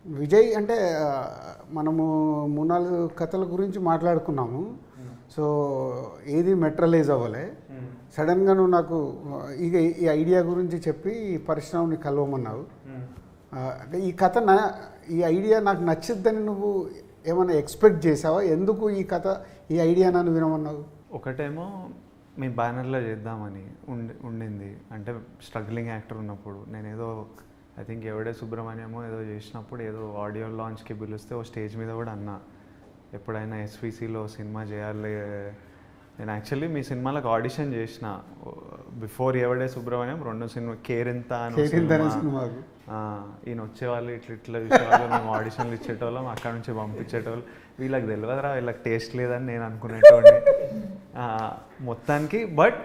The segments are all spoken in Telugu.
విజయ్ అంటే మనము 3-4 కథల గురించి మాట్లాడుకున్నాము. సో ఏది మెట్రలైజ్ అవ్వలే. సడన్గా నువ్వు నాకు ఇక ఈ ఐడియా గురించి చెప్పి పరిశ్రమని కలవమన్నావు. అంటే ఈ కథ ఈ ఐడియా నాకు నచ్చిద్దని నువ్వు ఏమైనా ఎక్స్పెక్ట్ చేసావా? ఎందుకు ఈ ఐడియా నన్ను వినమన్నావు? ఒకటేమో మీ బ్యానర్లో చేద్దామని ఉండింది. అంటే స్ట్రగ్లింగ్ యాక్టర్ ఉన్నప్పుడు నేను ఏదో ఐ థింక్ ఎవడే సుబ్రహ్మణ్యమో ఏదో చేసినప్పుడు ఏదో ఆడియో లాంచ్కి పిలిస్తే ఓ స్టేజ్ మీద కూడా అన్నా, ఎప్పుడైనా ఎస్విసిలో సినిమా చేయాలి. నేను యాక్చువల్లీ మీ సినిమాలకు ఆడిషన్ చేసిన బిఫోర్ ఎవడే సుబ్రహ్మణ్యం 2 సినిమా కేరింత అని సినిమాకు ఈయన వచ్చేవాళ్ళు ఇట్లా చూసేవాళ్ళు, మేము ఆడిషన్లు ఇచ్చేటోళ్ళం, అక్కడ నుంచి పంపించేటోళ్ళు. వీళ్ళకి తెలియదురా, వీళ్ళకి టేస్ట్ లేదని నేను అనుకునేటోడిని మొత్తానికి. బట్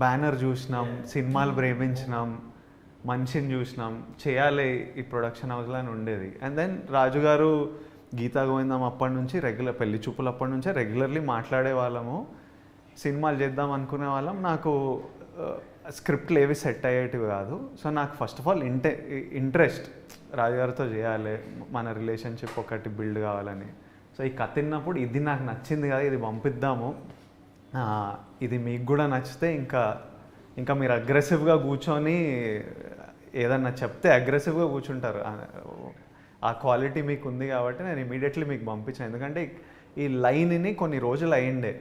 బ్యానర్ చూసినాం, సినిమాలు ప్రేమించినాం, మనిషిని చూసినాం, చేయాలి ఈ ప్రొడక్షన్ హౌస్లో అని ఉండేది. అండ్ దెన్ రాజు గారు గీతా గోవిందం అప్పటి నుంచి రెగ్యులర్, పెళ్లి చూపులు అప్పటి నుంచే రెగ్యులర్లీ మాట్లాడే వాళ్ళము, సినిమాలు చేద్దాం అనుకునే వాళ్ళం. నాకు స్క్రిప్ట్లు ఏవి సెట్ అయ్యేటివి కాదు. సో నాకు ఫస్ట్ ఆఫ్ ఆల్ ఇంట్రెస్ట్ రాజుగారితో చేయాలి, మన రిలేషన్షిప్ ఒకటి బిల్డ్ కావాలని. సో ఈ కథ విన్నప్పుడు ఇది నాకు నచ్చింది కదా, ఇది పంపిద్దాము, ఇది మీకు కూడా నచ్చితే ఇంకా మీరు అగ్రెసివ్గా కూర్చొని ఏదన్నా చెప్తే అగ్రెసివ్గా కూర్చుంటారు. ఆ క్వాలిటీ మీకు ఉంది కాబట్టి నేను ఇమీడియట్లీ మీకు పంపించాను. ఎందుకంటే ఈ లైన్ని కొన్ని రోజులు అయ్యిండే,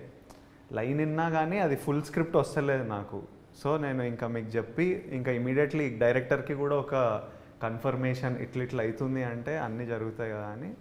లైన్ విన్నా కానీ అది ఫుల్ స్క్రిప్ట్ వస్తలేదు నాకు. సో నేను ఇంకా మీకు చెప్పి ఇంకా ఇమీడియట్లీ డైరెక్టర్కి కూడా ఒక కన్ఫర్మేషన్ ఇట్లా అవుతుంది అంటే అన్నీ జరుగుతాయి కదా అని